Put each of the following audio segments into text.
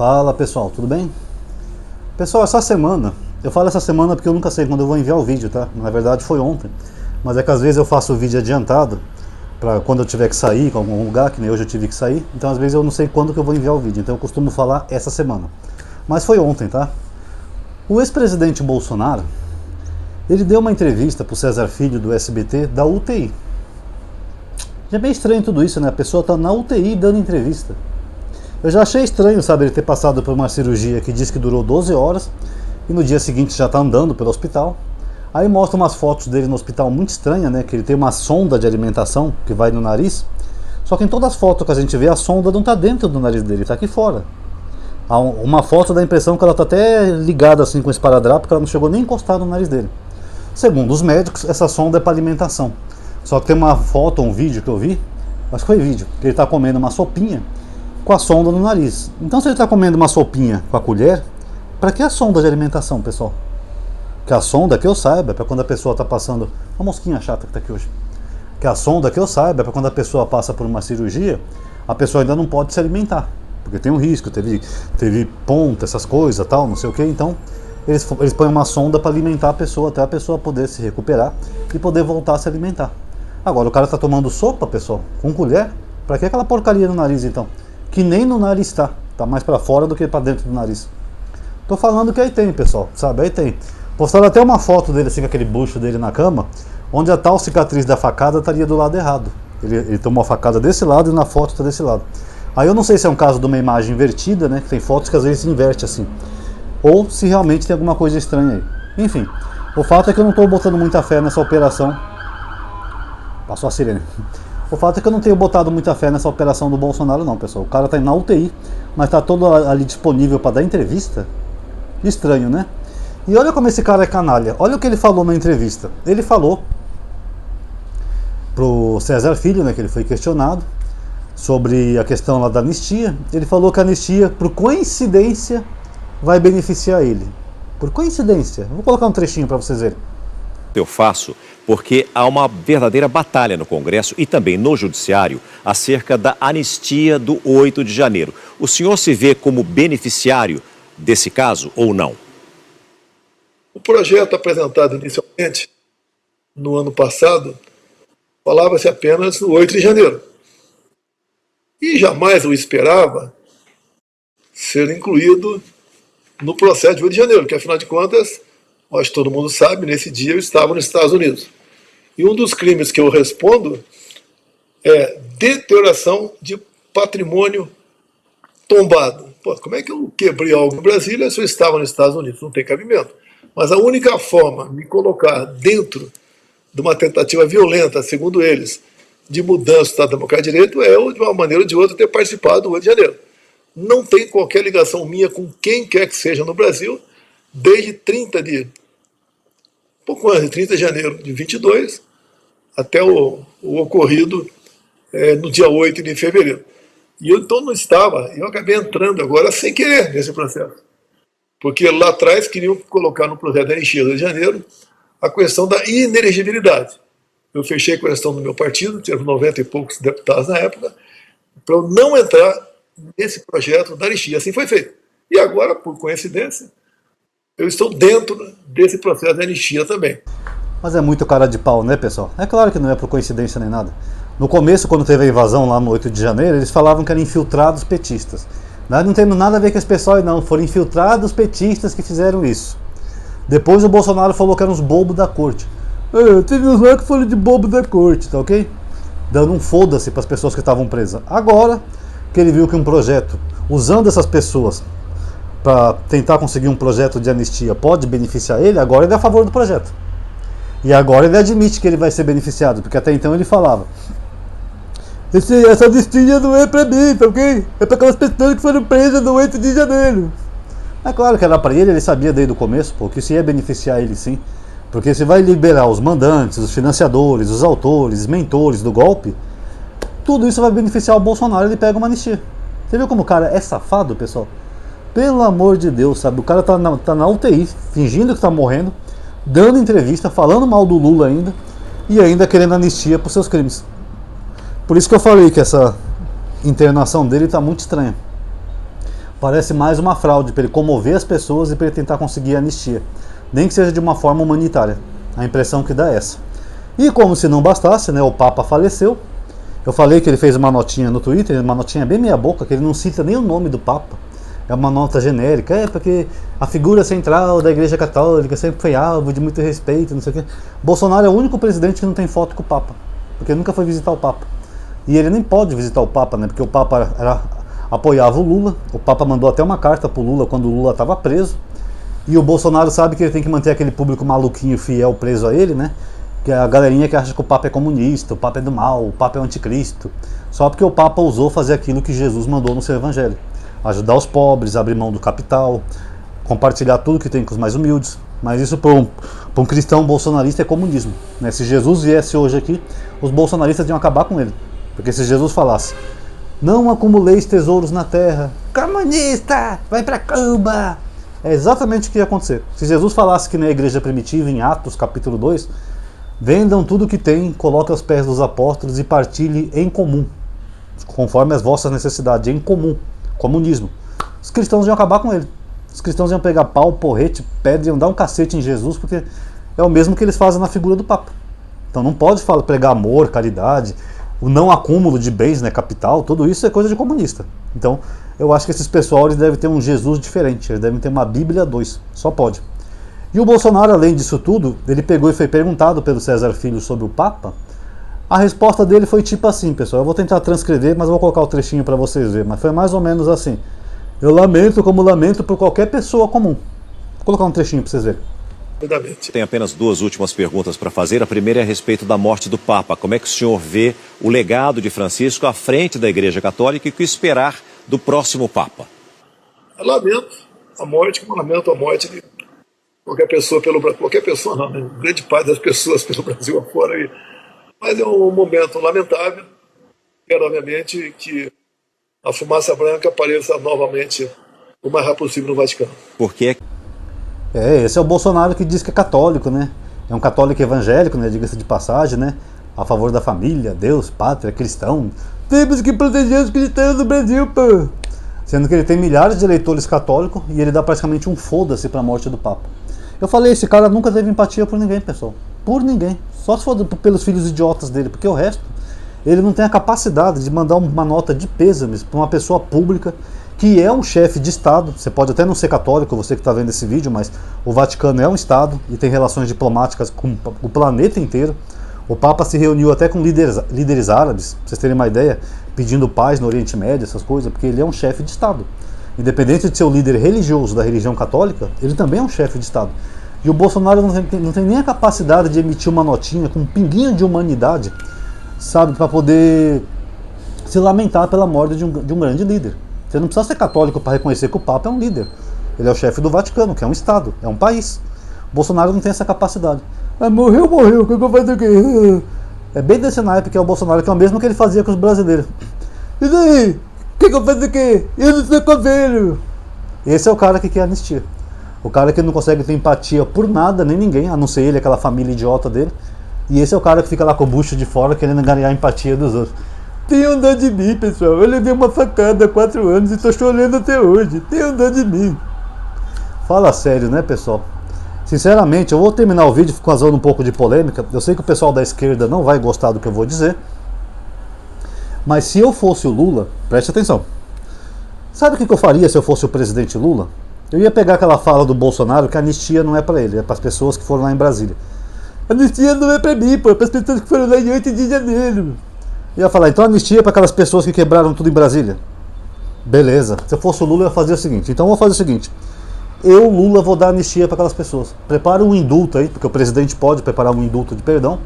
Fala pessoal, tudo bem? Pessoal, essa semana, eu falo essa semana porque eu nunca sei quando eu vou enviar o vídeo, tá? Na verdade foi ontem, mas é que às vezes eu faço o vídeo adiantado, pra quando eu tiver que sair com algum lugar, que nem hoje eu tive que sair, então às vezes eu não sei quando que eu vou enviar o vídeo, então eu costumo falar essa semana. Mas foi ontem, tá? O ex-presidente Bolsonaro, ele deu uma entrevista pro César Filho do SBT da UTI. Já é bem estranho tudo isso, né? A pessoa tá na UTI dando entrevista. Eu já achei estranho, sabe, ele ter passado por uma cirurgia que diz que durou 12 horas e no dia seguinte já tá andando pelo hospital. Aí mostra umas fotos dele no hospital muito estranha, né? Que ele tem uma sonda de alimentação que vai no nariz. Só que em todas as fotos que a gente vê, a sonda não tá dentro do nariz dele, tá aqui fora. Uma foto dá a impressão que ela tá até ligada assim com o esparadrapo, porque ela não chegou nem a encostar no nariz dele. Segundo os médicos, essa sonda é para alimentação. Só que tem uma foto, um vídeo que eu vi, acho que foi vídeo, que ele tá comendo uma sopinha com a sonda no nariz. Então se ele está comendo uma sopinha com a colher, para que a sonda de alimentação, pessoal? Que a sonda, que eu saiba, é para quando a pessoa está passando... A mosquinha chata que está aqui hoje. Que a sonda, que eu saiba, é para quando a pessoa passa por uma cirurgia, a pessoa ainda não pode se alimentar. Porque tem um risco, teve ponta, essas coisas, tal, não sei o que. Então eles põem uma sonda para alimentar a pessoa, até a pessoa poder se recuperar e poder voltar a se alimentar. Agora o cara está tomando sopa, pessoal, com colher. Para que aquela porcaria no nariz, então? Que nem no nariz está mais para fora do que para dentro do nariz. Tô falando que aí tem, pessoal, sabe, aí tem. Postaram até uma foto dele assim, com aquele bucho dele na cama, onde a tal cicatriz da facada estaria do lado errado. Ele tomou a facada desse lado e na foto está desse lado. Aí eu não sei se é um caso de uma imagem invertida, né, que tem fotos que às vezes se inverte assim, ou se realmente tem alguma coisa estranha aí. Enfim, o fato é que eu não estou botando muita fé nessa operação. Passou a sirene. O fato é que eu não tenho botado muita fé nessa operação do Bolsonaro não, pessoal. O cara tá na UTI, mas tá todo ali disponível para dar entrevista. Estranho, né? E olha como esse cara é canalha. Olha o que ele falou na entrevista. Ele falou pro César Filho, né, que ele foi questionado sobre a questão lá da anistia. Ele falou que a anistia, por coincidência, vai beneficiar ele. Por coincidência. Vou colocar um trechinho para vocês verem. Eu faço porque há uma verdadeira batalha no Congresso e também no Judiciário acerca da anistia do 8 de janeiro. O senhor se vê como beneficiário desse caso ou não? O projeto apresentado inicialmente, no ano passado, falava-se apenas no 8 de janeiro. E jamais eu esperava ser incluído no processo de 8 de janeiro, que afinal de contas, acho que todo mundo sabe, nesse dia eu estava nos Estados Unidos. E um dos crimes que eu respondo é deterioração de patrimônio tombado. Pô, como é que eu quebrei algo em Brasília se eu estava nos Estados Unidos? Não tem cabimento. Mas a única forma de me colocar dentro de uma tentativa violenta, segundo eles, de mudança do Estado Democrático de Direito é, de uma maneira ou de outra, ter participado do 8 de janeiro. Não tem qualquer ligação minha com quem quer que seja no Brasil, desde pouco antes de 30 de janeiro de 22, até o ocorrido no dia 8 de fevereiro. E eu então não estava, eu acabei entrando agora sem querer nesse processo. Porque lá atrás queriam colocar no projeto da anistia do Rio de Janeiro a questão da inelegibilidade. Eu fechei com a questão do meu partido, tinha 90 e poucos deputados na época, para eu não entrar nesse projeto da anistia. Assim foi feito. E agora, por coincidência, eu estou dentro desse processo de anistia também. Mas é muito cara de pau, né, pessoal? É claro que não é por coincidência nem nada. No começo, quando teve a invasão lá no 8 de janeiro, eles falavam que eram infiltrados petistas. Nós não temos nada a ver com esse pessoal aí não, foram infiltrados petistas que fizeram isso. Depois o Bolsonaro falou que eram os bobos da corte. Teve uns lá que foram de bobo da corte, tá ok? Dando um foda-se para as pessoas que estavam presas. Agora que ele viu que um projeto, usando essas pessoas para tentar conseguir um projeto de anistia pode beneficiar ele, agora ele é a favor do projeto. E agora ele admite que ele vai ser beneficiado, porque até então ele falava: essa anistia não é para mim, tá ok? É para aquelas pessoas que foram presas no 8 de janeiro. É claro que era para ele sabia desde o começo, pô, que isso ia beneficiar ele sim. Porque se vai liberar os mandantes, os financiadores, os autores, os mentores do golpe, tudo isso vai beneficiar o Bolsonaro, ele pega uma anistia. Você viu como o cara é safado, pessoal? Pelo amor de Deus, sabe? O cara tá na UTI, fingindo que tá morrendo, dando entrevista, falando mal do Lula ainda, e ainda querendo anistia por seus crimes. Por isso que eu falei que essa internação dele tá muito estranha. Parece mais uma fraude para ele comover as pessoas e para ele tentar conseguir anistia. Nem que seja de uma forma humanitária. A impressão que dá é essa. E como se não bastasse, né, o Papa faleceu. Eu falei que ele fez uma notinha no Twitter, uma notinha bem meia boca, que ele não cita nem o nome do Papa. É uma nota genérica, porque a figura central da Igreja Católica sempre foi alvo de muito respeito, não sei o quê. Bolsonaro é o único presidente que não tem foto com o Papa, porque ele nunca foi visitar o Papa. E ele nem pode visitar o Papa, né, porque o Papa apoiava o Lula, o Papa mandou até uma carta pro Lula quando o Lula estava preso, e o Bolsonaro sabe que ele tem que manter aquele público maluquinho fiel preso a ele, né, que é a galerinha que acha que o Papa é comunista, o Papa é do mal, o Papa é o anticristo, só porque o Papa ousou fazer aquilo que Jesus mandou no seu evangelho. Ajudar os pobres, abrir mão do capital, compartilhar tudo que tem com os mais humildes. Mas isso para um cristão bolsonarista é comunismo, né? Se Jesus viesse hoje aqui, os bolsonaristas iam acabar com ele. Porque se Jesus falasse, não acumuleis tesouros na terra, comunista, vai para Cuba, é exatamente o que ia acontecer. Se Jesus falasse que na igreja primitiva, em Atos capítulo 2, vendam tudo que tem, coloquem aos pés dos apóstolos e partilhe em comum, conforme as vossas necessidades, em comum. Comunismo. Os cristãos iam acabar com ele. Os cristãos iam pegar pau, porrete, pedra, iam dar um cacete em Jesus, porque é o mesmo que eles fazem na figura do Papa. Então não pode pregar amor, caridade, o não acúmulo de bens, né, capital, tudo isso é coisa de comunista. Então eu acho que esses pessoal eles devem ter um Jesus diferente, eles devem ter uma Bíblia 2, só pode. E o Bolsonaro, além disso tudo, ele pegou e foi perguntado pelo César Filho sobre o Papa. A resposta dele foi tipo assim, pessoal, eu vou tentar transcrever, mas eu vou colocar o trechinho para vocês verem, mas foi mais ou menos assim. Eu lamento como lamento por qualquer pessoa comum. Vou colocar um trechinho para vocês verem. Tem apenas duas últimas perguntas para fazer. A primeira é a respeito da morte do Papa. Como é que o senhor vê o legado de Francisco à frente da Igreja Católica e o que esperar do próximo Papa? Eu lamento a morte, como lamento a morte de qualquer pessoa qualquer pessoa não, né? Grande parte das pessoas pelo Brasil afora aí. Mas é um momento lamentável. Quero, obviamente, que a fumaça branca apareça novamente o mais rápido possível no Vaticano. Por quê? Esse é o Bolsonaro que diz que é católico, né? É um católico evangélico, né? Diga-se de passagem, né? A favor da família, Deus, pátria, cristão. Temos que proteger os cristãos do Brasil, pô! Sendo que ele tem milhares de eleitores católicos e ele dá praticamente um foda-se pra morte do Papa. Eu falei, esse cara nunca teve empatia por ninguém, pessoal. Por ninguém. Só se for pelos filhos idiotas dele, porque o resto, ele não tem a capacidade de mandar uma nota de pêsames para uma pessoa pública que é um chefe de Estado. Você pode até não ser católico, você que está vendo esse vídeo, mas o Vaticano é um Estado e tem relações diplomáticas com o planeta inteiro. O Papa se reuniu até com líderes árabes, para vocês terem uma ideia, pedindo paz no Oriente Médio, essas coisas, porque ele é um chefe de Estado. Independente de ser o líder religioso da religião católica, ele também é um chefe de Estado. E o Bolsonaro não tem nem a capacidade de emitir uma notinha com um pinguinho de humanidade, sabe, para poder se lamentar pela morte de um grande líder. Você não precisa ser católico para reconhecer que o Papa é um líder. Ele é o chefe do Vaticano, que é um Estado, é um país. O Bolsonaro não tem essa capacidade. Ah, morreu, o que eu vou fazer o quê? É bem desse naipe que é o Bolsonaro, que é o mesmo que ele fazia com os brasileiros. E daí? O que eu vou fazer o quê? Eu não sou coveiro. Esse é o cara que quer anistia. O cara que não consegue ter empatia por nada, nem ninguém, a não ser ele, aquela família idiota dele. E esse é o cara que fica lá com o bucho de fora querendo ganhar a empatia dos outros. Tenham dó de mim, pessoal. Eu levei uma facada há 4 anos e tô chorando até hoje. Tenham dó de mim. Fala sério, né, pessoal? Sinceramente, eu vou terminar o vídeo causando um pouco de polêmica. Eu sei que o pessoal da esquerda não vai gostar do que eu vou dizer. Mas se eu fosse o Lula, preste atenção. Sabe o que eu faria se eu fosse o presidente Lula? Eu ia pegar aquela fala do Bolsonaro que a anistia não é para ele, é para as pessoas que foram lá em Brasília. A anistia não é para mim, pô, é para as pessoas que foram lá em 8 de janeiro. Eu ia falar, então a anistia é para aquelas pessoas que quebraram tudo em Brasília. Beleza, se eu fosse o Lula eu ia fazer o seguinte, então eu vou fazer o seguinte. Eu, Lula, vou dar anistia para aquelas pessoas. Prepara um indulto aí, porque o presidente pode preparar um indulto de perdão.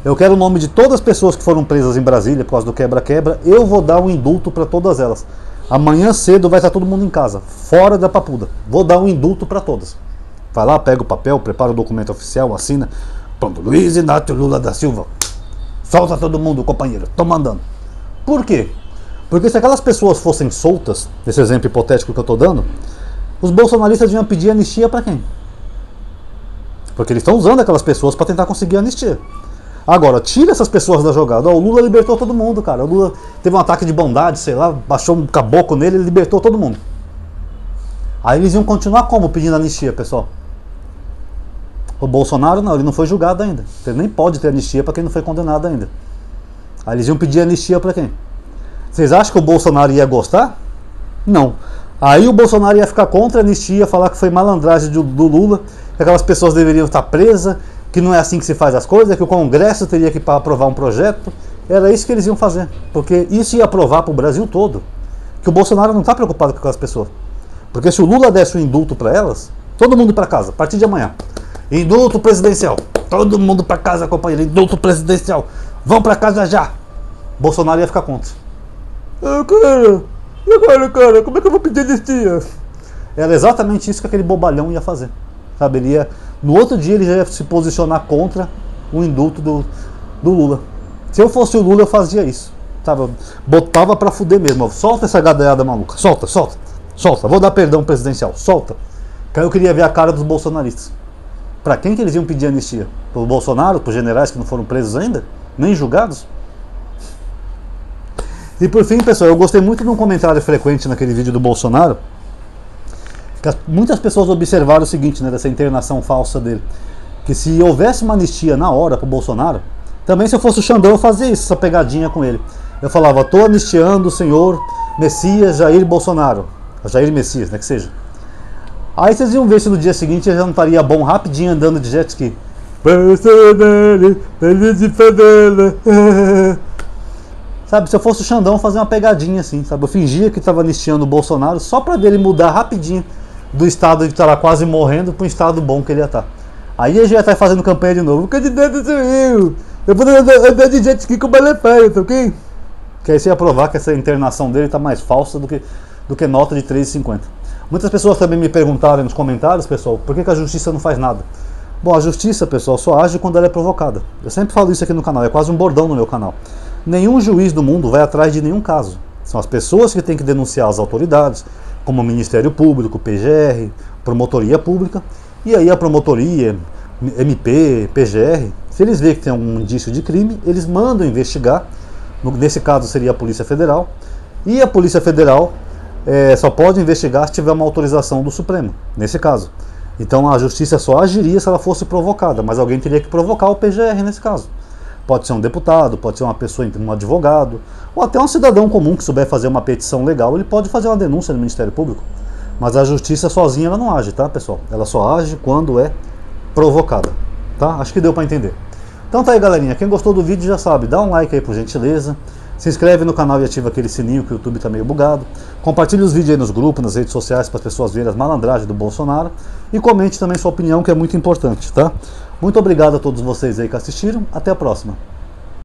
Eu quero o nome de todas as pessoas que foram presas em Brasília por causa do quebra-quebra. Eu vou dar um indulto para todas elas. Amanhã cedo vai estar todo mundo em casa, fora da papuda. Vou dar um indulto para todas. Vai lá, pega o papel, prepara o documento oficial, assina. Pronto, Luiz Inácio Lula da Silva. Solta todo mundo, companheiro. Tô mandando. Por quê? Porque se aquelas pessoas fossem soltas, nesse exemplo hipotético que eu tô dando, os bolsonaristas iam pedir anistia para quem? Porque eles estão usando aquelas pessoas para tentar conseguir anistia. Agora, tira essas pessoas da jogada. O Lula libertou todo mundo, cara. O Lula teve um ataque de bondade, sei lá, baixou um caboclo nele e libertou todo mundo. Aí eles iam continuar como pedindo anistia, pessoal? O Bolsonaro não, ele não foi julgado ainda. Ele nem pode ter anistia para quem não foi condenado ainda. Aí eles iam pedir anistia para quem? Vocês acham que o Bolsonaro ia gostar? Não. Aí o Bolsonaro ia ficar contra a anistia, falar que foi malandragem do Lula, que aquelas pessoas deveriam estar presas, que não é assim que se faz as coisas, que o Congresso teria que aprovar um projeto. Era isso que eles iam fazer, porque isso ia aprovar para o Brasil todo, que o Bolsonaro não está preocupado com aquelas pessoas. Porque se o Lula desse um indulto para elas, todo mundo para casa, a partir de amanhã. Indulto presidencial, todo mundo para casa, companheiro, indulto presidencial, vão para casa já. Bolsonaro ia ficar contra. E agora, cara, como é que eu vou pedir anistia? Era exatamente isso que aquele bobalhão ia fazer. Sabe, ele ia, no outro dia ele já ia se posicionar contra o indulto do Lula. Se eu fosse o Lula, eu fazia isso. Sabe, eu botava pra fuder mesmo. Solta essa gadaiada maluca. Solta, solta, solta. Vou dar perdão presidencial. Solta. Que aí eu queria ver a cara dos bolsonaristas. Pra quem que eles iam pedir anistia? Pro Bolsonaro? Pros generais que não foram presos ainda? Nem julgados? E por fim, pessoal, eu gostei muito de um comentário frequente naquele vídeo do Bolsonaro, que muitas pessoas observaram o seguinte, né, dessa internação falsa dele, que se houvesse uma anistia na hora pro Bolsonaro, também se eu fosse o Xandão eu fazia isso, essa pegadinha com ele. Eu falava, tô anistiando o senhor Messias Jair Bolsonaro, Jair Messias, né, que seja. Aí vocês iam ver se no dia seguinte ele já não estaria bom rapidinho andando de jet ski. Bolsonaro, de favela. Sabe, se eu fosse o Xandão, fazer uma pegadinha assim, sabe? Eu fingia que estava anistiando o Bolsonaro só para dele mudar rapidinho do estado de estar lá quase morrendo para um estado bom que ele ia estar. Aí ele já ia estar fazendo campanha de novo. O candidato sou eu vou andar de jet ski com balé-paia, tá ok? Que aí você ia provar que essa internação dele está mais falsa do que nota de R$3,50. Muitas pessoas também me perguntaram nos comentários, pessoal, por que a justiça não faz nada? Bom, a justiça, pessoal, só age quando ela é provocada. Eu sempre falo isso aqui no canal, é quase um bordão no meu canal. Nenhum juiz do mundo vai atrás de nenhum caso. São as pessoas que têm que denunciar as autoridades, como o Ministério Público, PGR, Promotoria Pública, e aí a Promotoria, MP, PGR, se eles veem que tem algum indício de crime, eles mandam investigar, nesse caso seria a Polícia Federal, e a Polícia Federal só pode investigar se tiver uma autorização do Supremo, nesse caso. Então a justiça só agiria se ela fosse provocada, mas alguém teria que provocar o PGR nesse caso. Pode ser um deputado, pode ser uma pessoa, um advogado, ou até um cidadão comum que souber fazer uma petição legal, ele pode fazer uma denúncia no Ministério Público. Mas a justiça sozinha ela não age, tá, pessoal? Ela só age quando é provocada, tá? Acho que deu para entender. Então tá aí, galerinha, quem gostou do vídeo já sabe, dá um like aí por gentileza, se inscreve no canal e ativa aquele sininho que o YouTube tá meio bugado, compartilhe os vídeos aí nos grupos, nas redes sociais para as pessoas verem as malandragens do Bolsonaro e comente também sua opinião, que é muito importante, tá? Muito obrigado a todos vocês aí que assistiram, até a próxima.